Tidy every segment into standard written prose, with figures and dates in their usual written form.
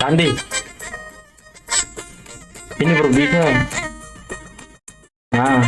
Andi, ini bro bisa. Nah,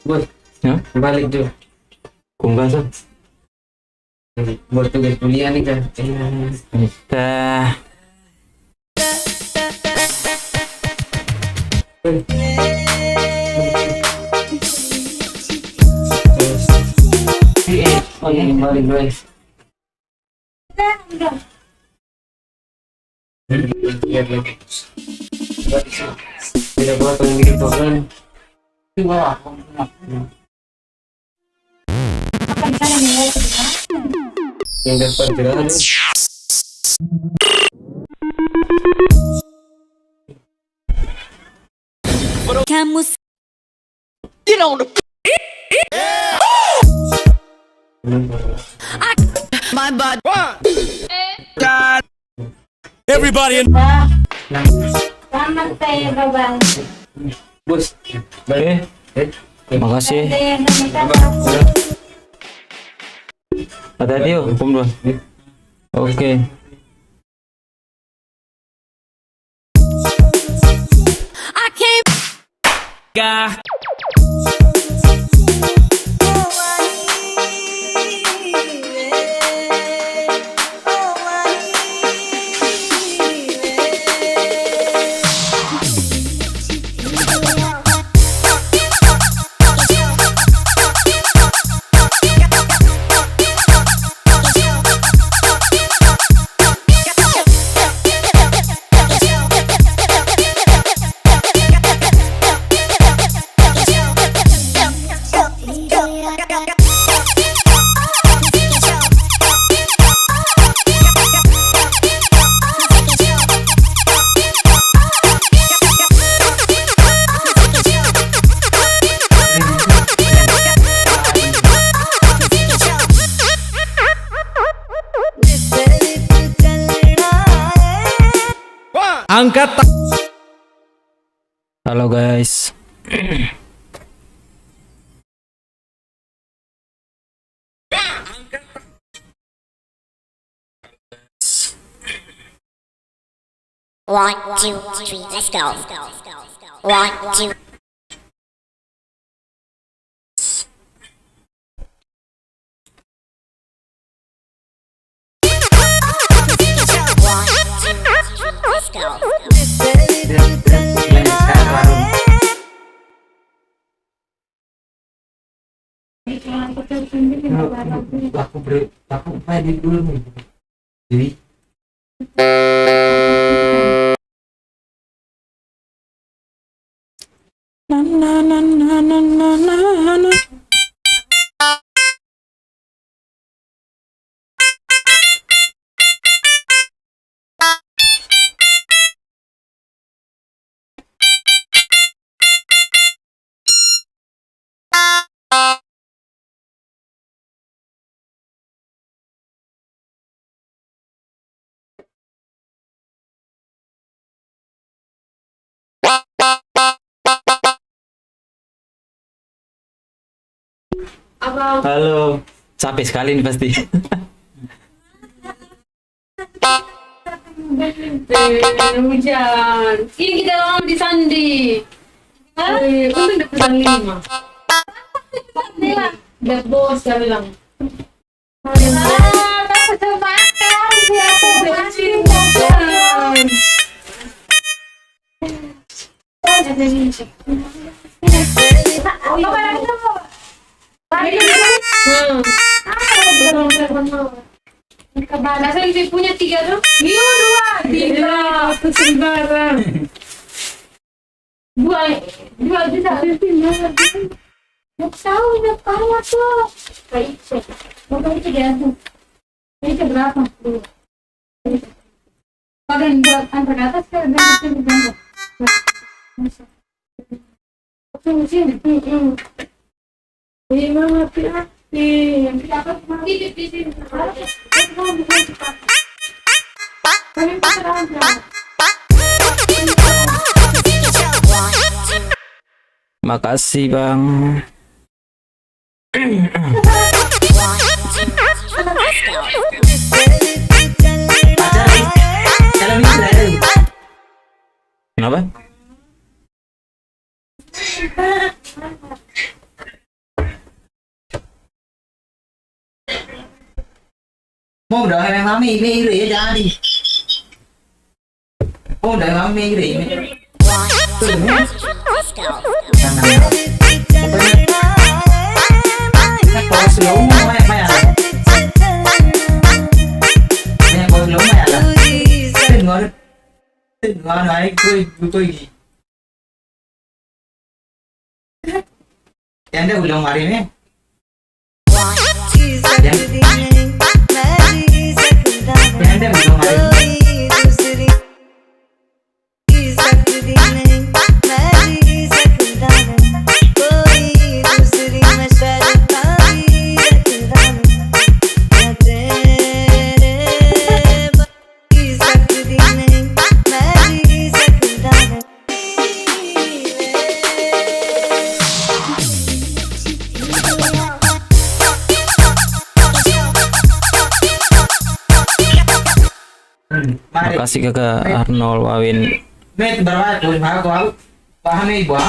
Bos, ya, balik tuh. kumbang tuh. Buat tugas kuliah nih kan. Dah. Oh ini balik guys. Lihat lagi. Tidak buat yang gitu kan. Coba. Yang depan jalan. Kamu My bad. God. Everybody in. selamat saya babang. Bos, balik. Makasih. Hati-hati yuk, hukum dua. Oke. I came. God. Angkat. Halo guys. One, two, three, let's go. One, two. One, two, three, let's go. Aku edit dulu nih. Jadi Halo. Capek sekali nih pasti. Hujan. Ini kita lama di Sandi. Untung dapat pesan 5. Udah bos saya bilang. Aku coba Masa dia punya 3 tuh? Iya 2. 3. Sembarang. 2 juta. tahu udah kamu tuh. Baik. Mau itu dia tuh. Ini berapa? Kalau yang buat antar ke atas kan udah itu berapa? Makasih bang. Kenapa? Mau đợi hai mami mi rỉ ra đi. Mau đợi mami rỉ mi. Let's go. Nó có slow mày à. Nè có slow mày à. Tình ngon đấy, cười gì. Em đã ulang mari nih. Em đã ulang mari. Makasih kakak Arnold Wawin. Met berapa tuh mahal kau? Paham nih ibu?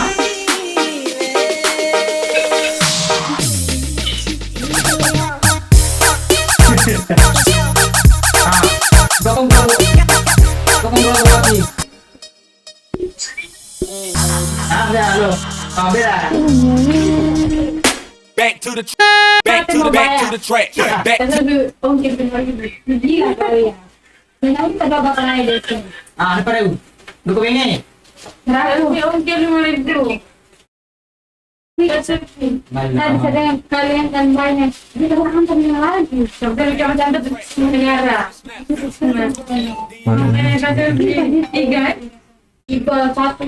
Gotong lagi. Ya lo, beda. Back to the track. Back. Gila kali ya. Nanti kita bakal naik deh. Apa deh? Lu pengen? Berapa? Ongkir 5.000. Tadi sedang kalian kan banyak. Kita akan terima lagi. Sampai kita dapat negara. Satu 3. Iba 1.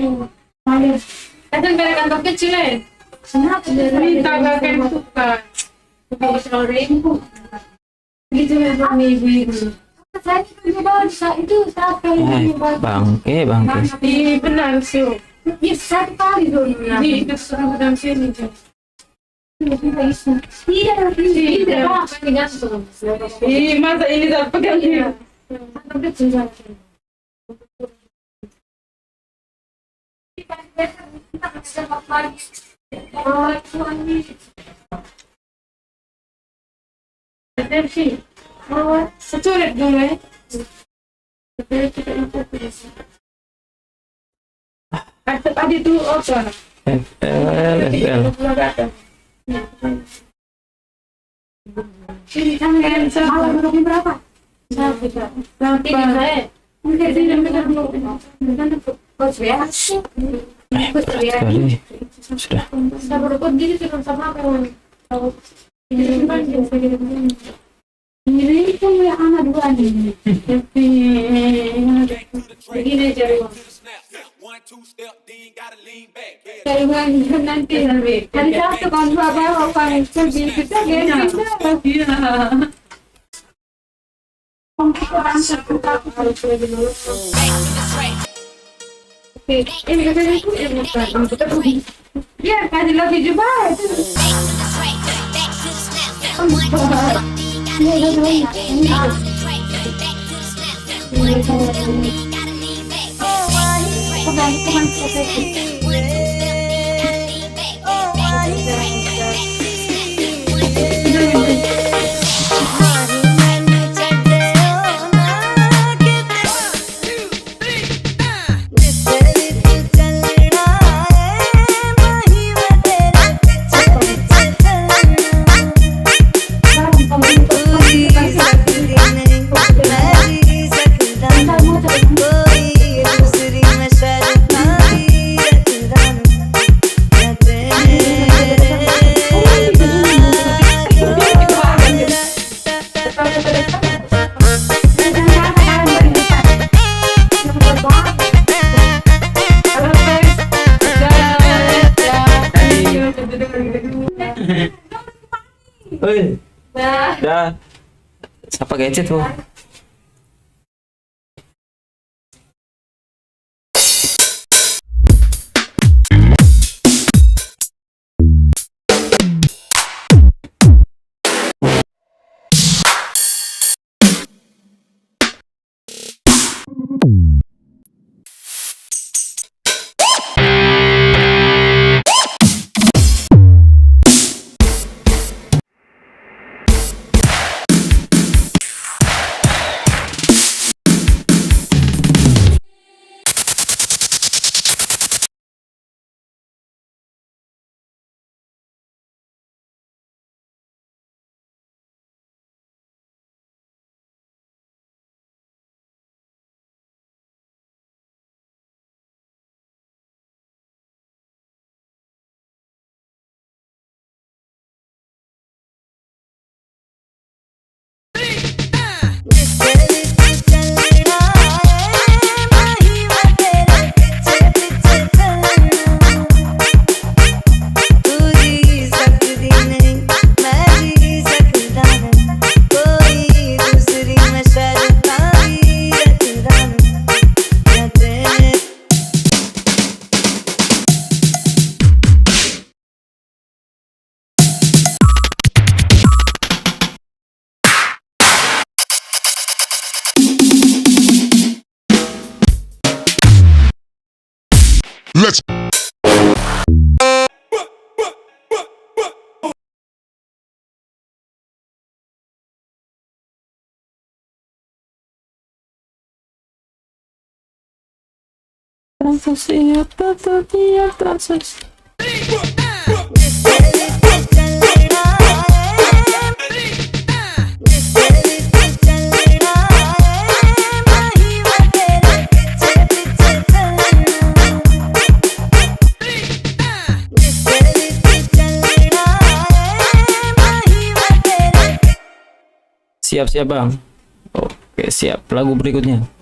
Malis. Kadang kantor kecil ya. Kenapa? Minta kakek suka. Suka 100.000. Gitu ya ibu-ibu. Saya itu Bangke. Iya benar sih. Ya satu kali dulu. Di keseluruhan dalam sini. Tidak. Iya masa ini tak pegang dia. Secoret dulu ya. Ada itu apa? FL. Ini kan sama berapa? Sampai mungkin tidak Sekali. Sudah. Ini kan yang anak dua nih. Begini cari uang. Cari uang nanti lebih. Hari Sabtu kan bawa orang kerja kita gini. Ini katanya itu ya kasih lebih juga itu. Woi, dah. Siapa gadget tuh? Let's Transaksi apa tuh dia transaksi? Siap bang. Oke siap. Lagu berikutnya.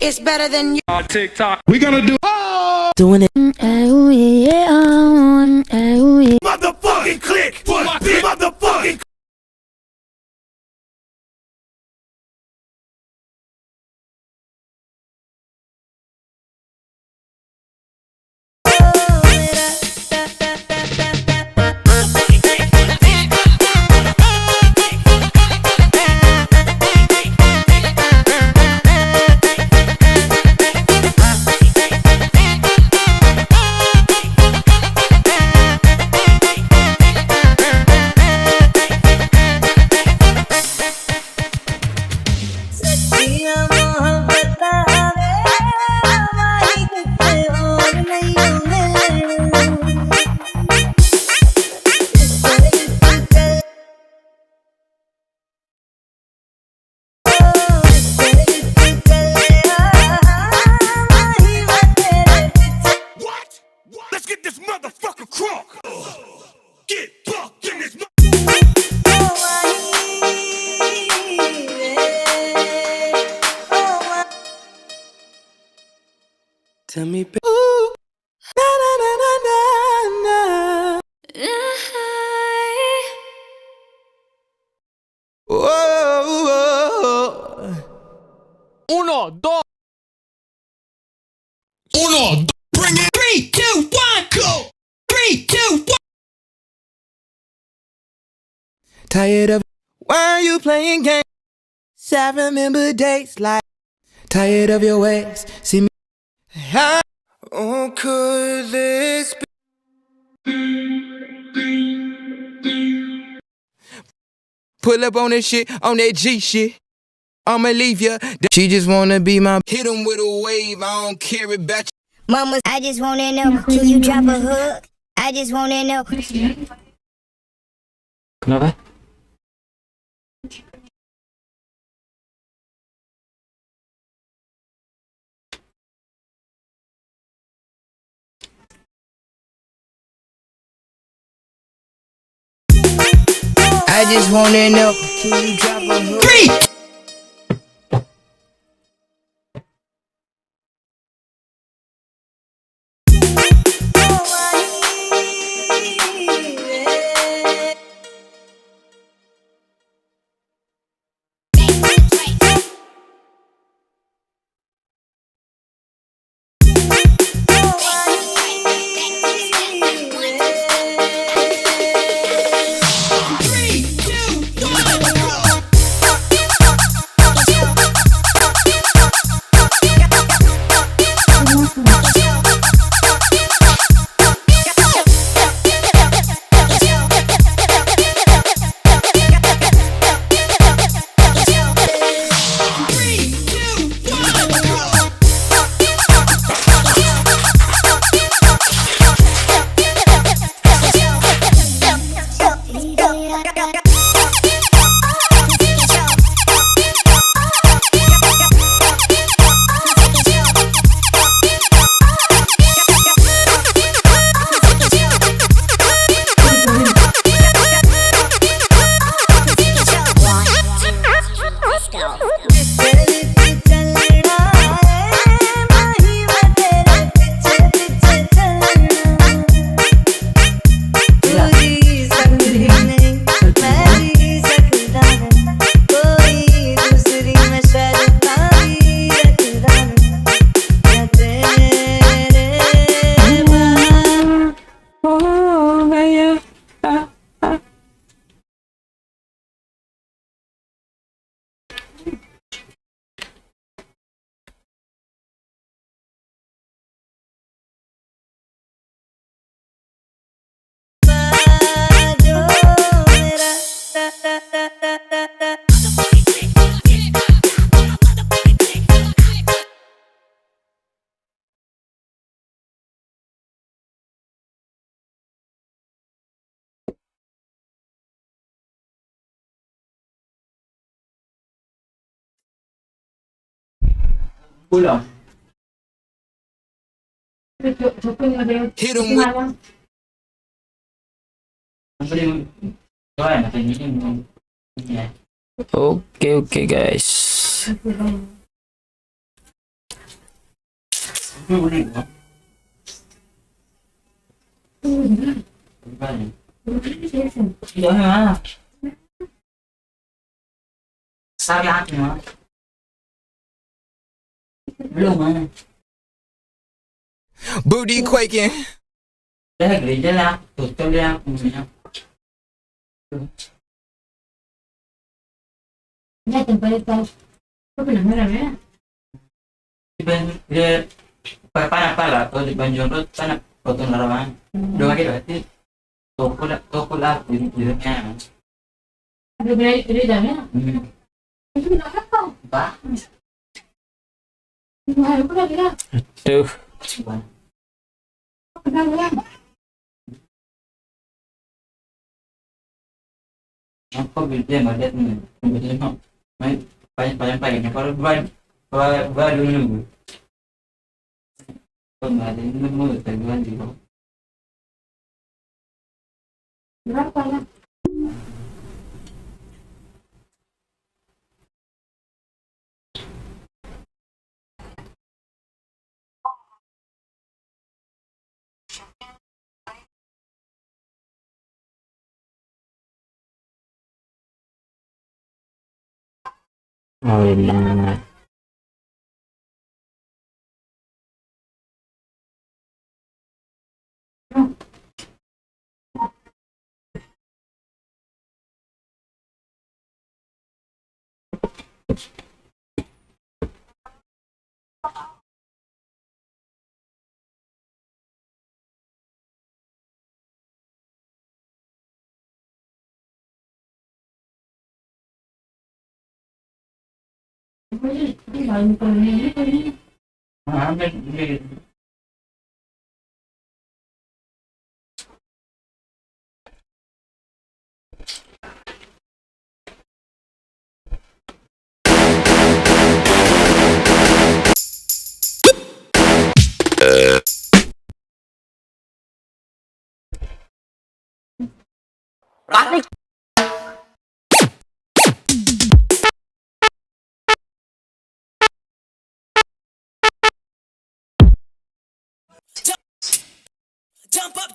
It's better than you. we gonna do Motherfucking click. Motherfucking. Tired of why are you playing games? I remember days like tired of your ways. See me. Oh, could this be? Pull up on that shit, on that G shit. I'ma leave ya. She just wanna be my. Hit him with a wave. I don't care about you. Mama, I just wanna know, can you drop a hook? I just wanna know. Kenapa? I just wanna know, can you drop a hook? Pulang. Hit him with. Sampai doain atau ini. Ya. Oke guys. Boleh kok. Boleh. Tidak mah. Sangat mah. Belum mah. Booty quaking. Dah gereja lah. Tutup dia punya. Ya, tempat itu. Kau pernah marah ya? Dia panas pala atau di Banjong Road sana potong larawan. Dua kali berarti toko lah hidupnya. Ada beri damnya. Itu kenapa kau? Pak. Itu hari pun ada. Tuh. Kenapa? Apa dia melihat ni? Dia main panjang-panjang. Kalau baru nunggu. Ada nunggu tanggungan juga. Berapa ya? Oh iya.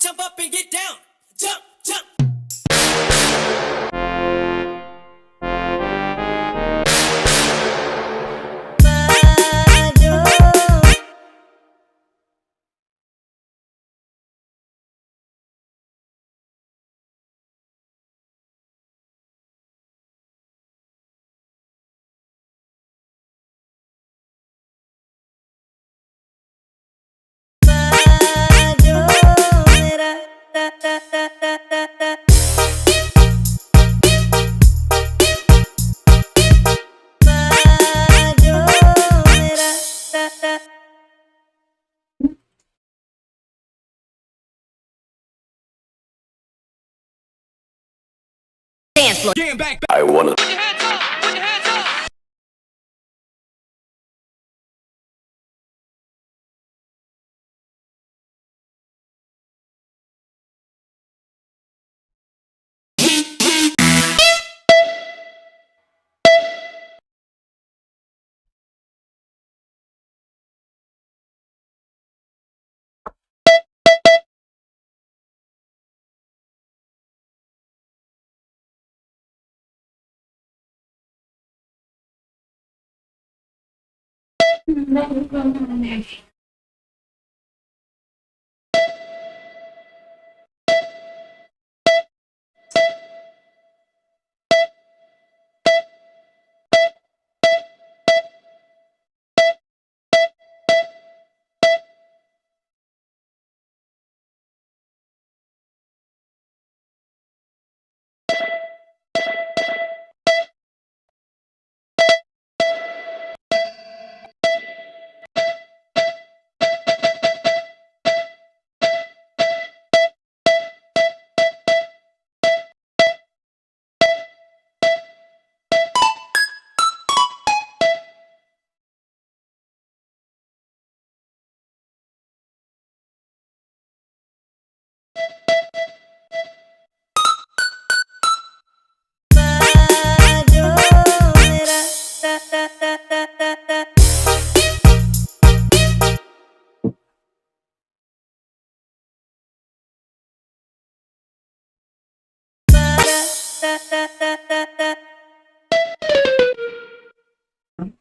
Jump up and get down. Jump. Dance floor. Getting back.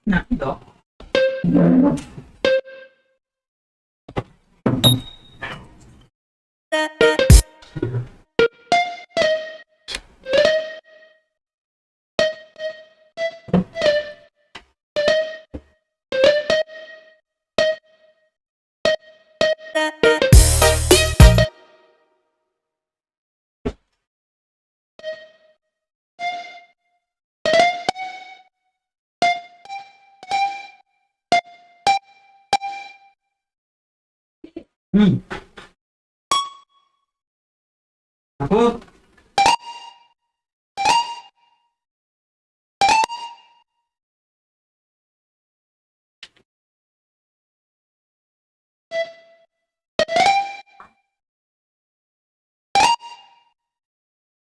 Nah, dok.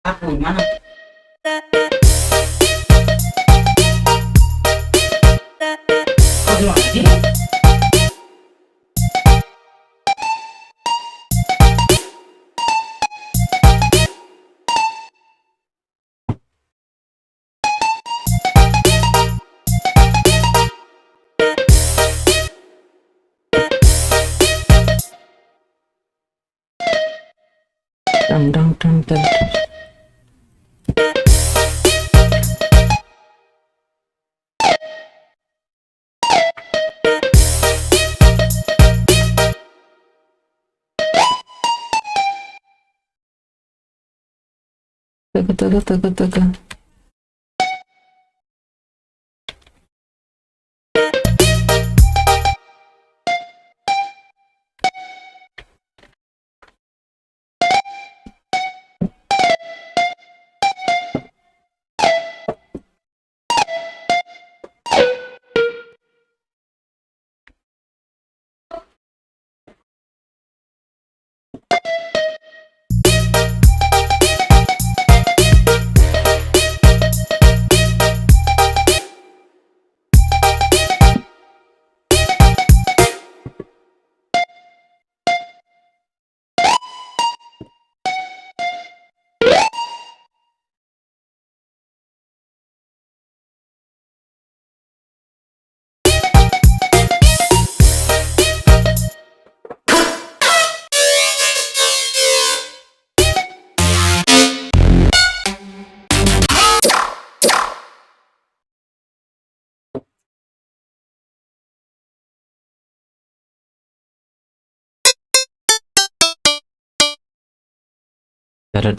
Aku mana? Kau di mana sih? Dang dang dang dang. Teka, teka, teka, teka.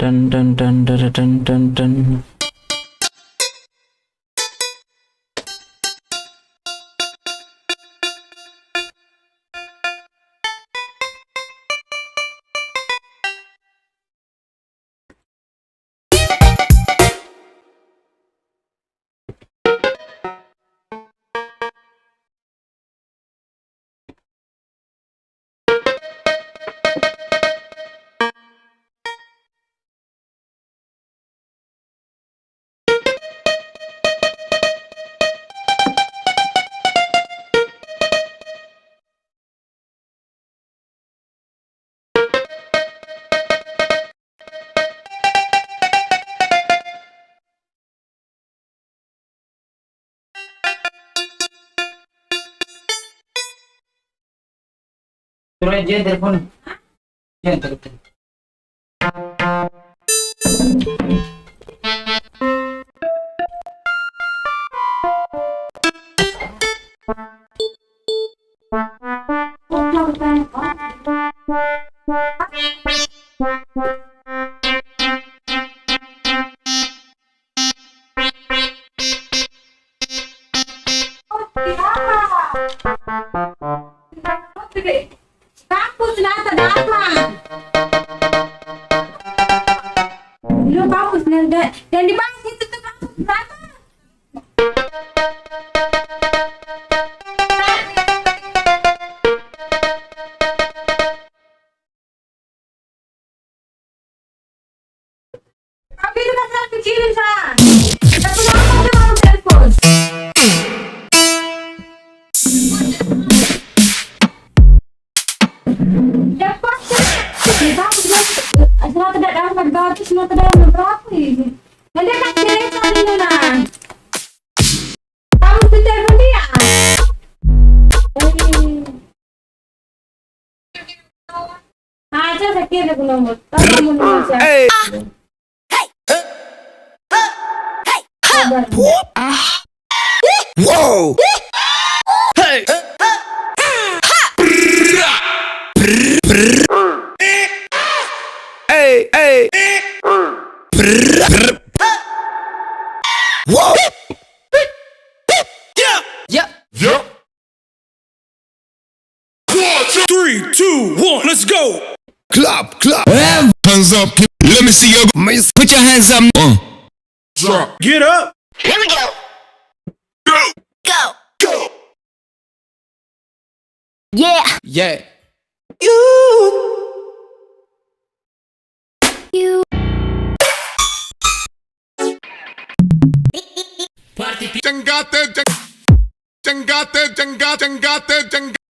Dan dan dan dan dan dan dan. Suruh aja telepon. Jangan telepon. Kampus na sa dama. Lu kampus na dan di bawah situ tuh kampus berapa? Tapi itu kan saya pikirin saya. Tapi kenapa dia mau telepon? Semua tidak dapat bagus, semua tidak berapa ini. Nanti akan cerita dulu nah. Kamu tuh telepon dia. Aja saya kira aku nomor. Kamu nomor siapa? Whoa! Hey! Hey, hey! Whoa! Yeah! Yeah! Yep. 3, 2, 1, let's go. Clap, clap! Hands up. Let me see your Put your hands up! drop. Get up. Here we go. Go. Go. Go. Yeah. Yeah! You. Jangate, jangate, jangate, jangate, jangate.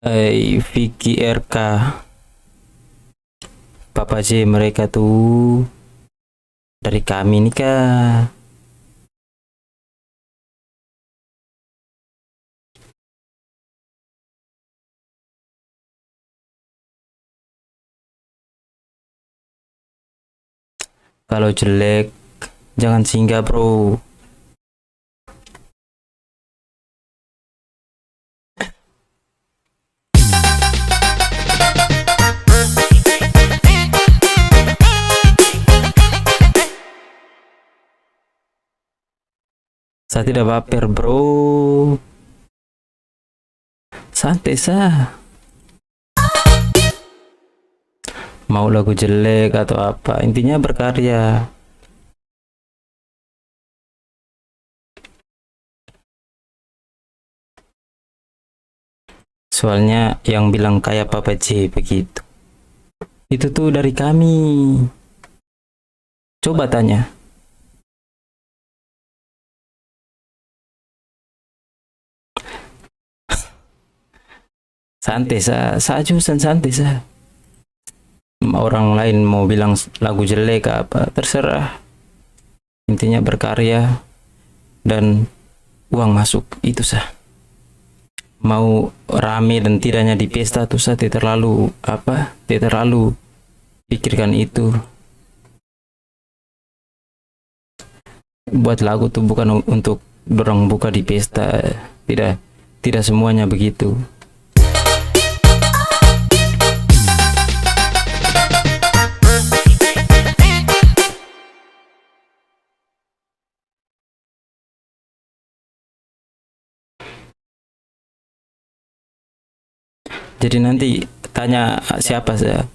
Vicky RK, Papa J, mereka tuh dari kami nih kak. Kalau jelek jangan singgah bro. Saya tidak baper bro, santai sah. Mau lagu jelek atau apa, intinya berkarya. Soalnya yang bilang kayak Papa J begitu, itu tuh dari kami. Coba tanya. Santai sah, sajusan santai sah. Orang lain mau bilang lagu jelek apa, terserah. Intinya berkarya dan uang masuk, itu sah. Mau rame dan tidaknya di pesta tuh sah, tidak terlalu apa, tidak terlalu pikirkan itu. Buat lagu tuh bukan untuk dorong buka di pesta, tidak semuanya begitu. Jadi nanti tanya siapa saya,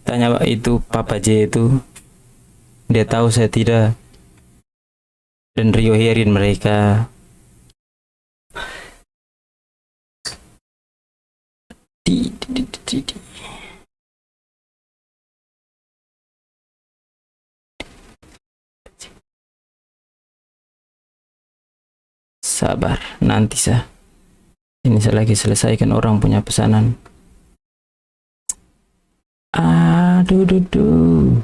tanya itu Papa J itu, dia tahu saya tidak, dan Rio Herin mereka. Sabar, nanti sah. Ini saya lagi selesaikan orang punya pesanan. Aduh, duh.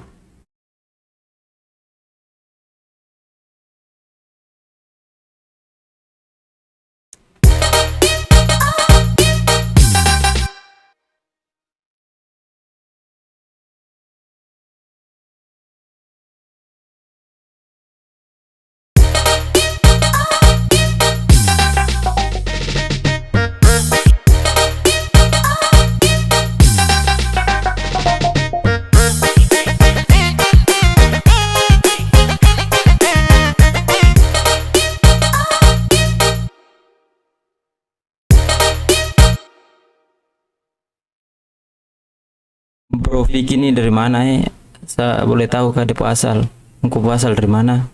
Bro Vicky ini dari mana ya? Saya boleh tahu kah depo asal? Engkau asal dari mana?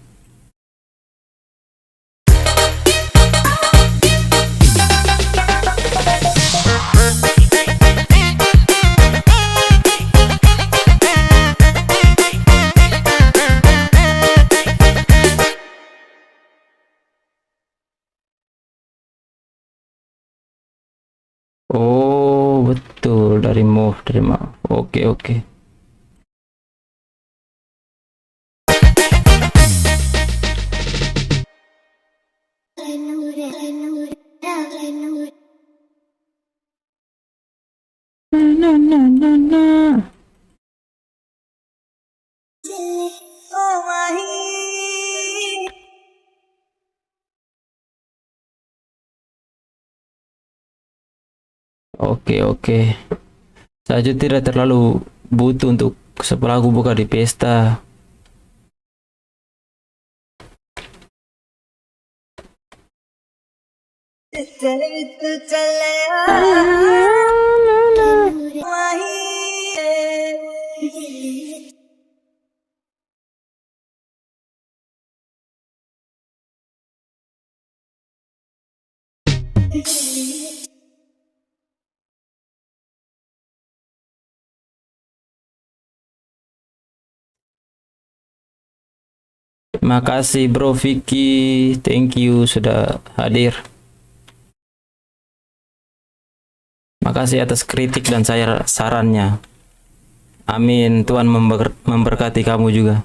Oh betul, dari Move, oke. Oke. Saya juga tidak terlalu butuh untuk sepelaku buka di pesta. Makasih Bro Vicky, thank you sudah hadir. Makasih atas kritik dan sarannya. Amin. Tuhan memberkati kamu juga.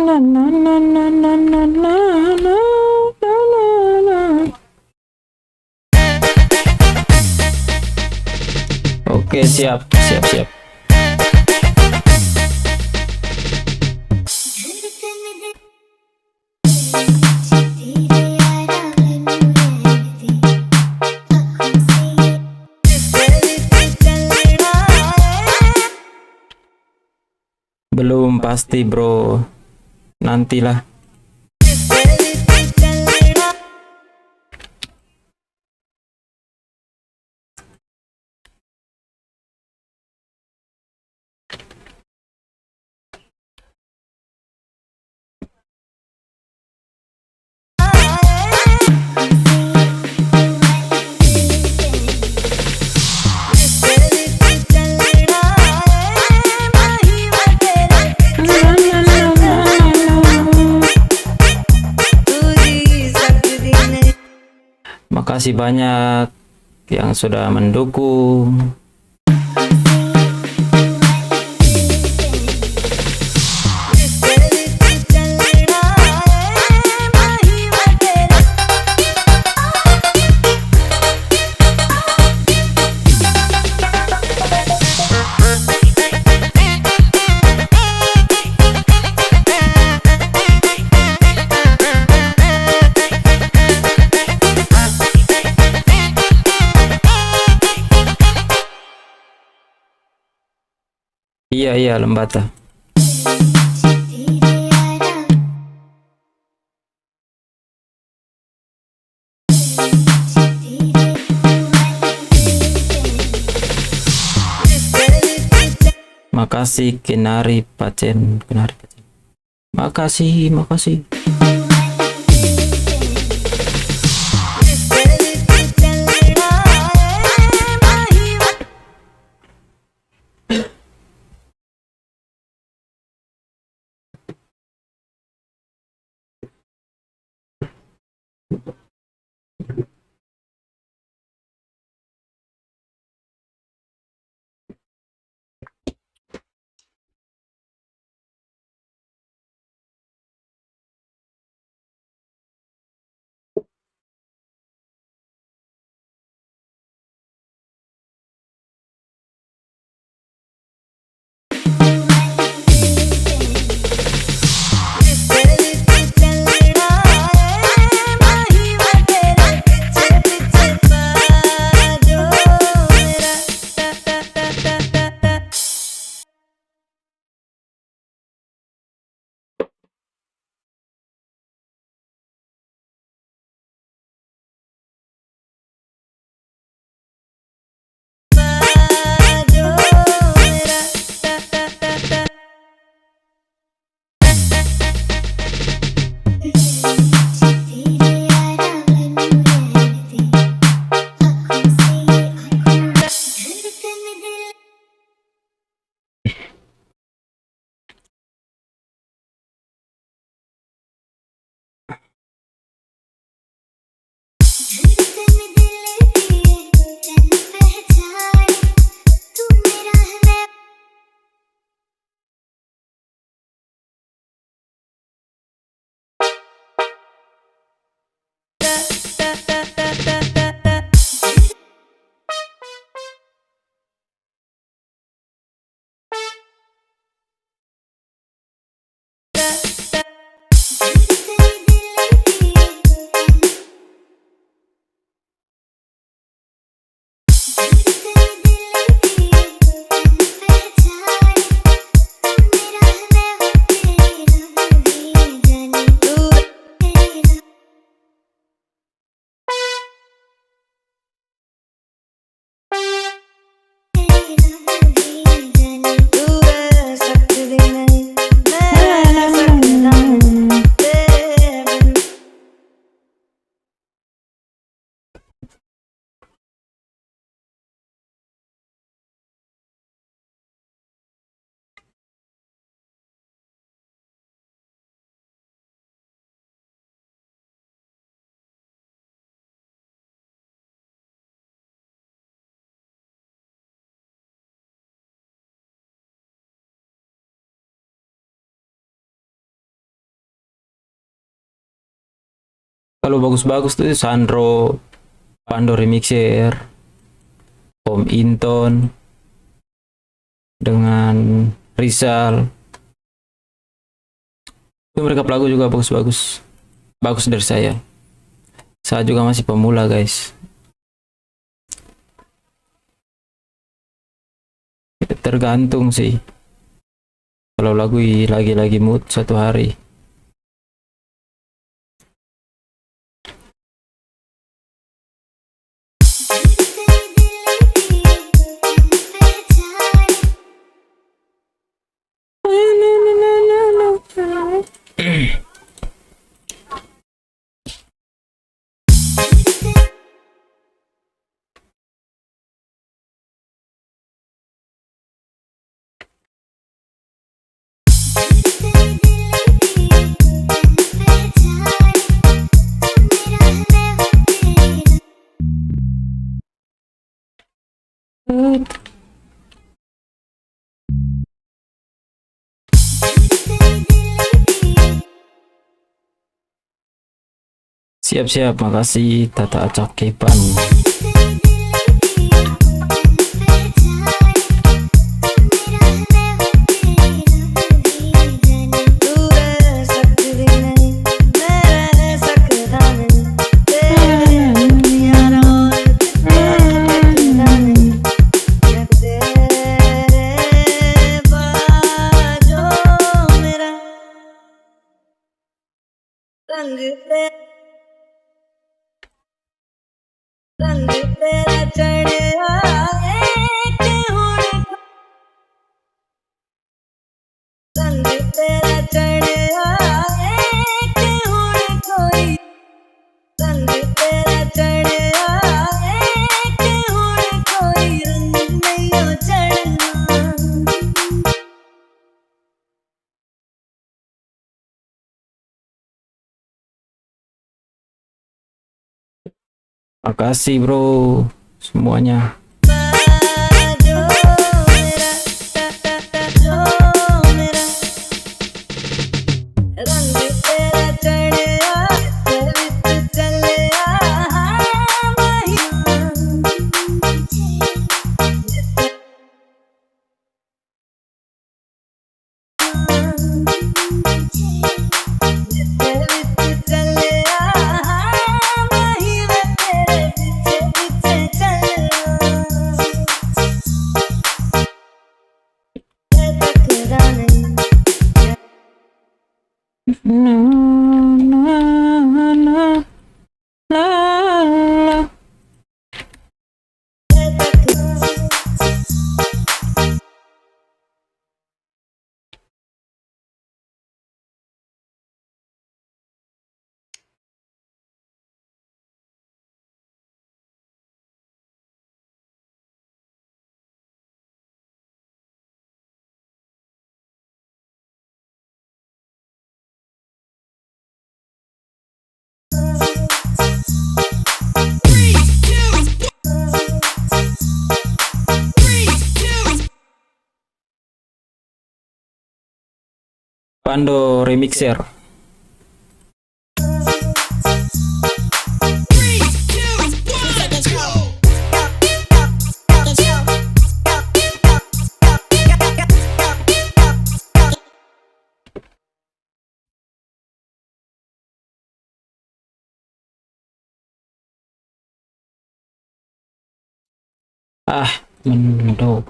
Na, na, na, na, na, na, na, na, na, na. Oke, siap, siap, siap. Belum pasti, bro. Nantilah. Makasih banyak yang sudah mendukung. Iya, iya, Lembata. Makasih Kenari Pacen, Kenari Pacen. Makasih, makasih. Kalau bagus-bagus tuh Sandro, Pando Remixer, Om Inton, dengan Rizal. Itu mereka pelaku juga bagus-bagus. Bagus dari saya. Saya juga masih pemula, guys. Tergantung sih. Kalau lagu lagi mood satu hari. Siap-siap, makasih Tata Cakepan. तू रह सकती नहीं मैं रह सकता नहीं तेरे यार और तेरा नहीं मैं तेरे बाजो मेरा रंग तेरा चढ़ आए कि हुड़ रंग तेरा चढ़ आए कि हुड़ कोई रंग तेरा चढ़ आए कि हुड़ कोई रंग नहीं चढ़ना Makasih bro semuanya. बाजो मेरा जो मेरा रंग तेरा चढ़ आए विच चले Pando Remixer. Mendo.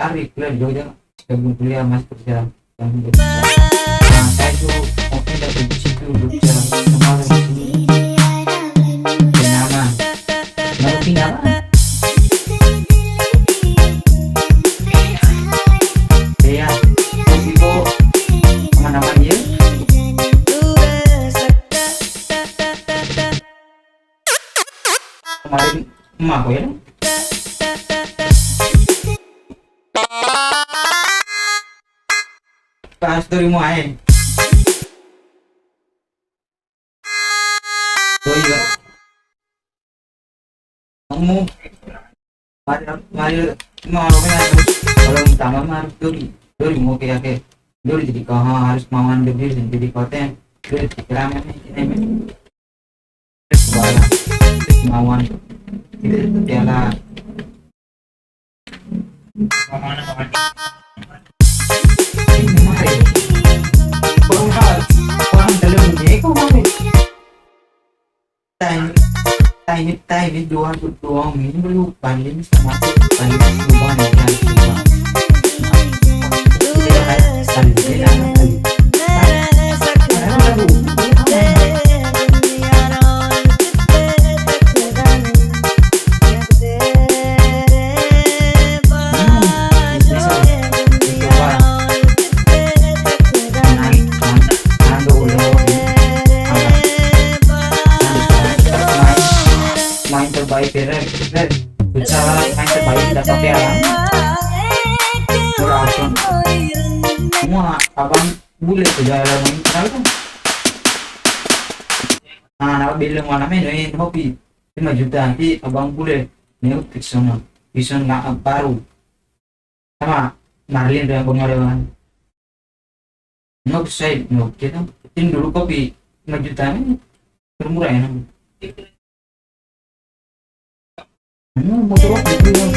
Tarik bulan Jogja sebelum kuliah masih kerja. Nah, saya itu mau pindah ke situ Jogja kemarin di sini. Nyaman. Mau pindah mana? Ya, Ibu kemana-mana ya? Kemarin emak kok ya? Pas dari main. Oh iya. Kamu mari mau kalau utama mah dori mau kayak dori jadi kau harus mawan diri jadi konten dori keramen ini mawan tidak terjala ini doang ini belum paling sama paling perubahan main terbaik bicara main terbaik dapat piala berhasil semua abang boleh sejarah main kenal kan anak bilang mana main hobi 5 juta nanti abang boleh nih bisa nggak baru sama Marlin dengan pengaruhan nggak bisa nggak kita dulu kopi 5 juta ini bermurah ya motor itu yang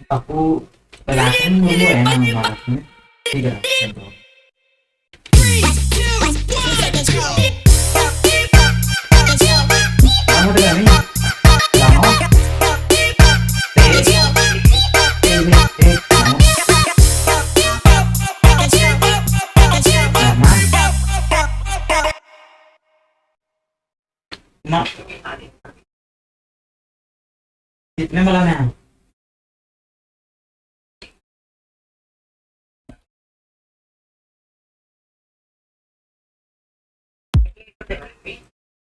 Aku belakang dulu enak malasnya. Tidak. Kamu dengar ini? Kamu? Mak. Ini malamnya.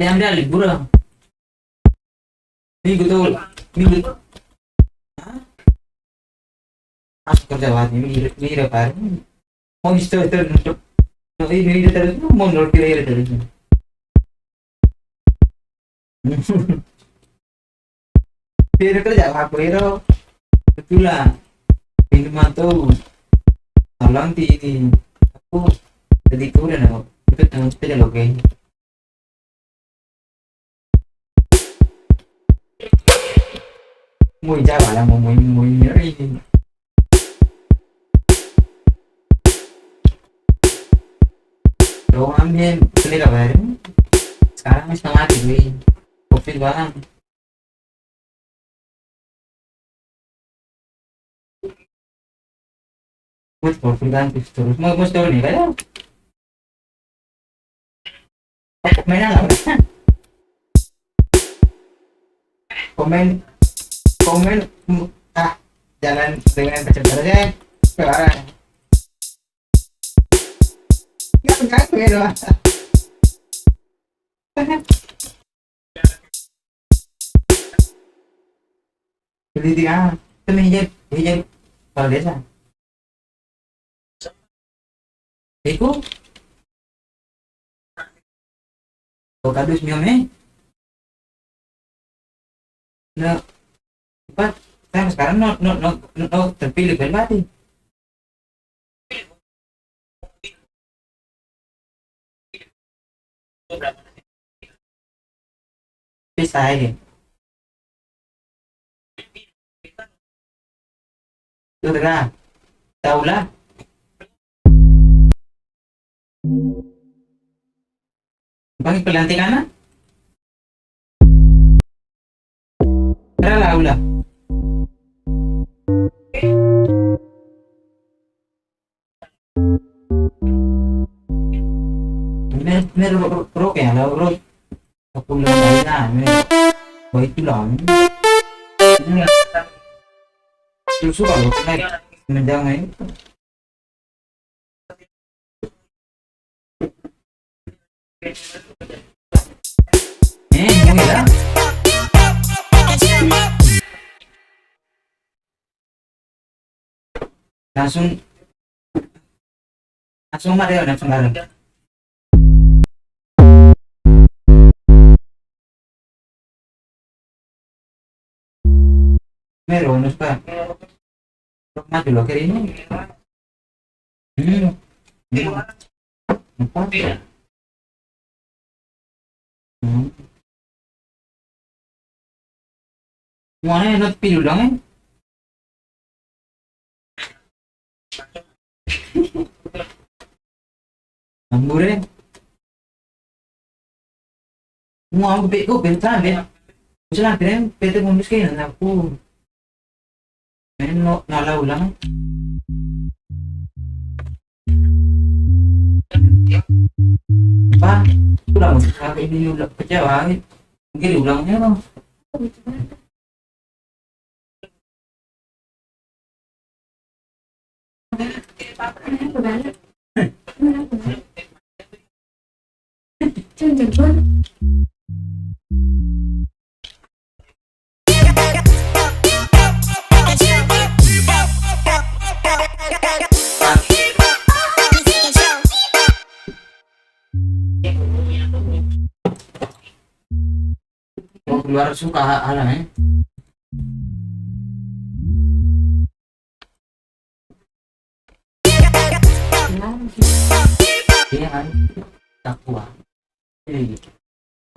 Yang dia libur lah. Minggu tuh, minggu. Hah? Aku kerja lagi, minggu apa? Mau istirahat untuk ini terus mau nol kira terus. Dia kerja aku itu betulan. Ini mantu. Tolong di ini. Aku jadi kurang aku. Itu tanggung saja loh kayaknya. Mùi cha bảo là một mùi nữa đi. Đồ ăn thêm cái là về sekarang masih setengah mati covid banget. Buat covid banget terus mau story nih kayak komen apa komen jangan dengan kecenderungannya sekarang nggak ngaku ya doang. Beli tiga itu hijab kalau desa itu kadus miomnya nah apa saya sekarang no terpilih berarti bisa ini udah tahu lah bagi pelantikan lah ulah ini rok ya lah rok aku lagi nah ini baik itu lah ini suka loh naik menjangan itu ya langsung Mario langsung bareng Mero no suka maju loh kiri ini apa semuanya not pilih ulang Ambure mau aku bentar ya usaha keren PT Bundus kayak aku no nala ulang apa ulang ini ulang kecewa mungkin diulangnya loh keluar suka alam iya kan tak kuat jadi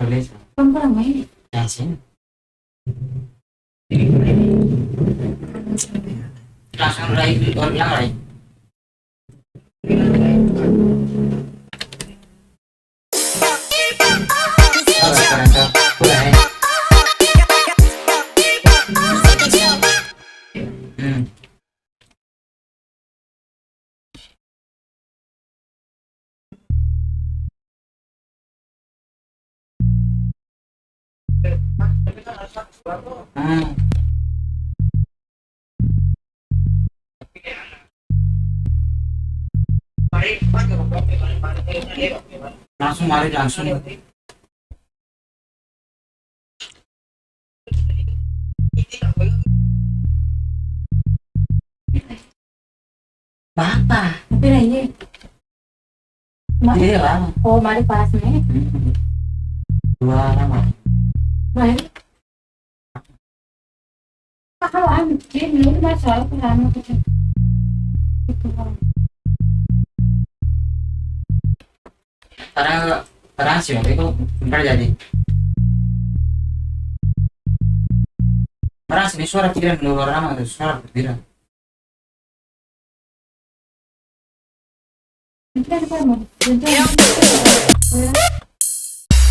boleh Perempuan main. yasin orang yang lain. Kalau sekarang tuh mulai. Langsung mari langsung. Apa? Tapi lah ini. Iya lah. Oh, mari pas nih. Dua lama. Mari. Kalau ini masalah pertama kita. Karena sih itu ntar jadi. Karena sini suara pikiran luar nama itu suara pikiran. Kita mau.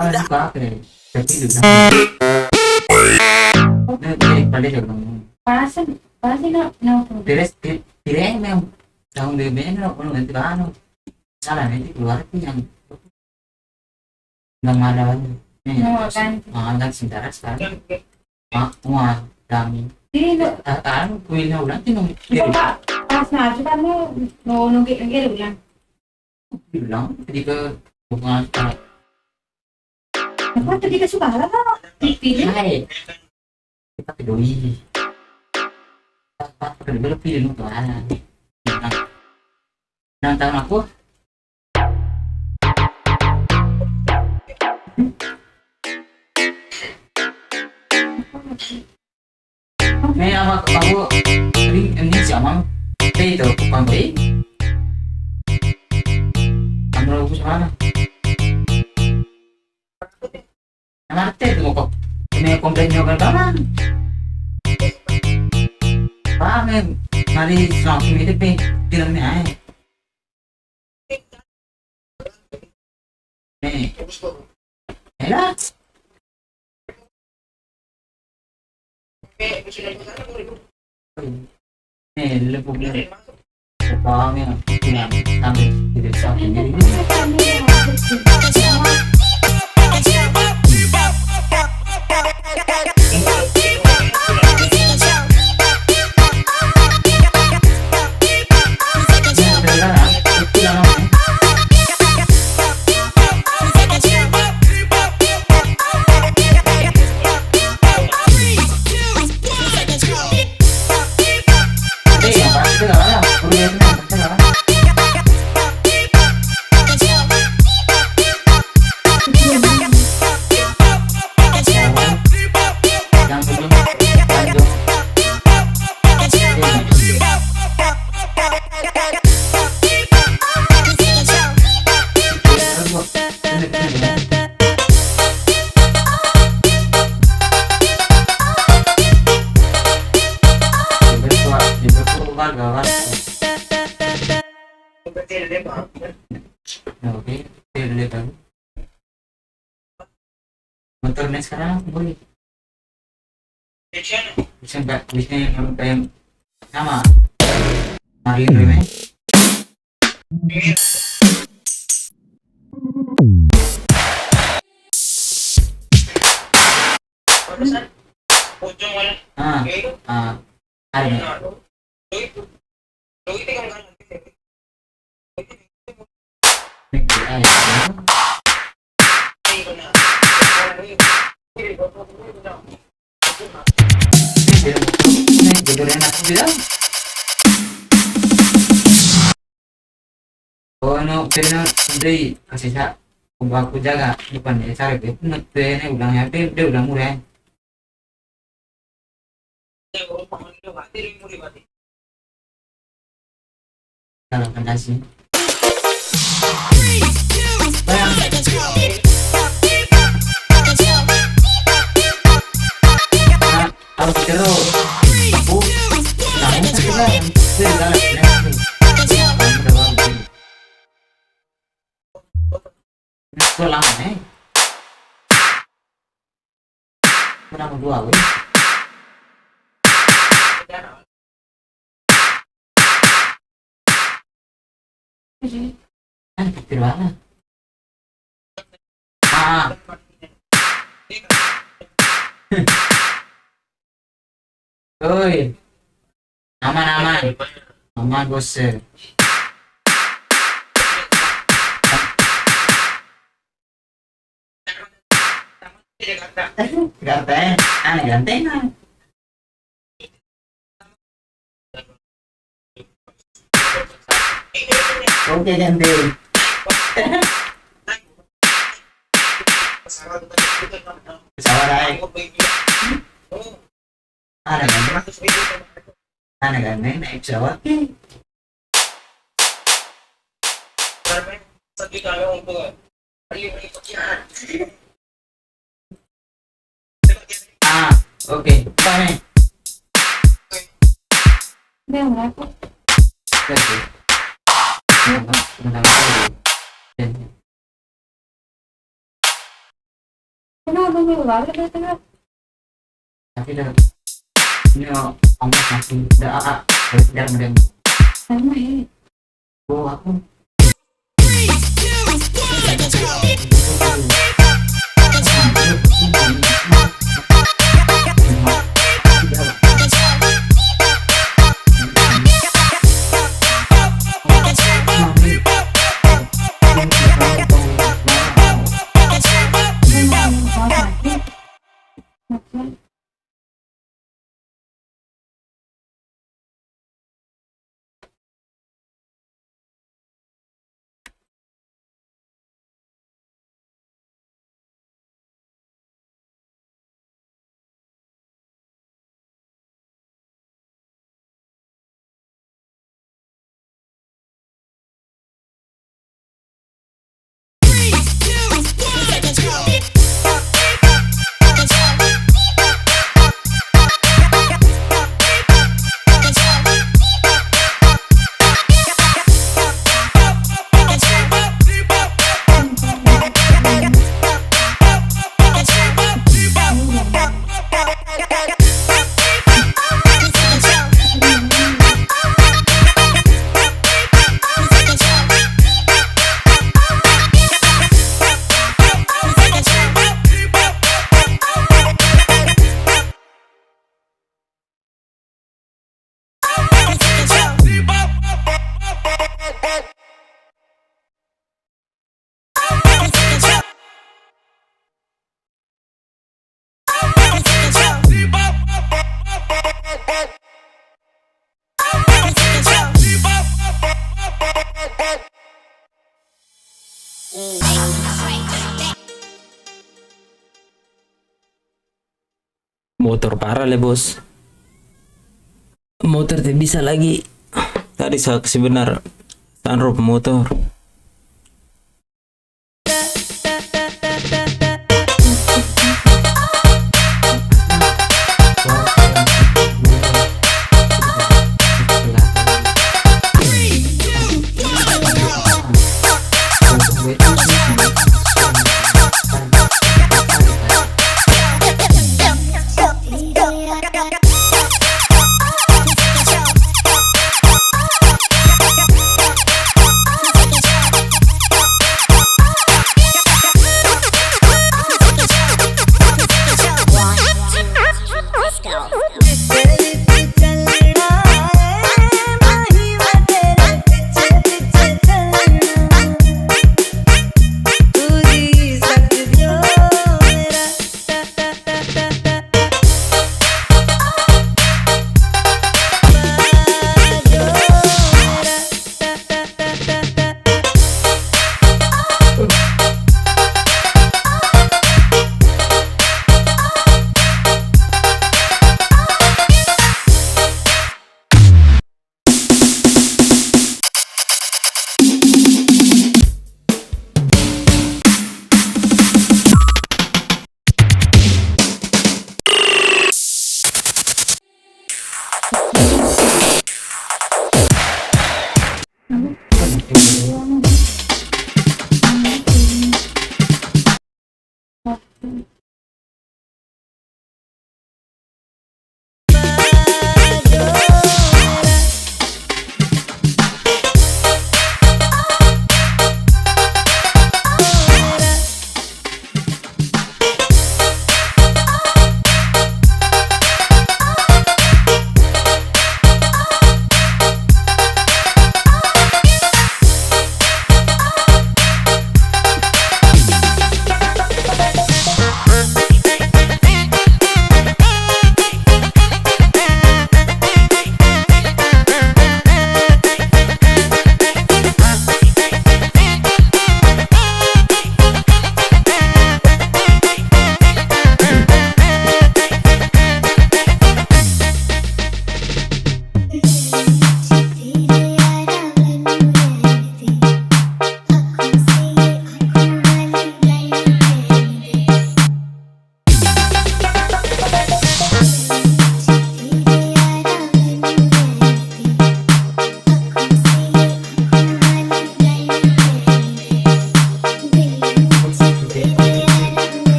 Kalau suka apa? Tapi itu. Nah, jadi pada juga. Pasti no. Beres memang tahun depan no kalau nanti bahan salah nanti keluar itu yang nggak ada lagi. No, kan. Dan sementara sekarang muat kami. Ini Tahan kuilnya ulang tuh nung pas nanti kan mau nunggu ulang. bilang ketika bukan Apa tadi ke Subara kan? Pilih. hai kita kedoi apa kedua pilih nung tuh nah tahun aku Nih apa kamu ini siapa? Itu bukan baik. Kamu lagu sana. Ngerti itu kok? Ini komplainnya kan kaman. Paham mari langsung itu pe filmnya aja. Nih. Elah. Lebih bilang paham ya sampai tidak sampai jadi Oke, lihat dulu. Motornya sekarang boleh. Bisa nggak? Bisa yang kayak sama. Mari dulu nih. Ada. Oh no, pero hindi kasi sa kung aku jaga depan ya cari deh, nanti ini ulangnya dia udah murah. Kalau kasih. Kalau terus aku, kamu sudah Kenapa dua, weh? Kan kecil banget. Ah. Oi. Aman. Aman, bos. Ganteng. Ganteng. Oke, ganteng. Pesawat naik. Ganteng naik pesawat. Oke. Apa nih? Dia berapa? Oke. Sebentar lagi. Kenapa nih balik ya tengah? Tapi dah ini ongkos masih dah kejar mending Sama ya. aku Motor parah le bos. Motor tidak bisa lagi. Tadi saksi benar sunroof motor.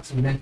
sembilan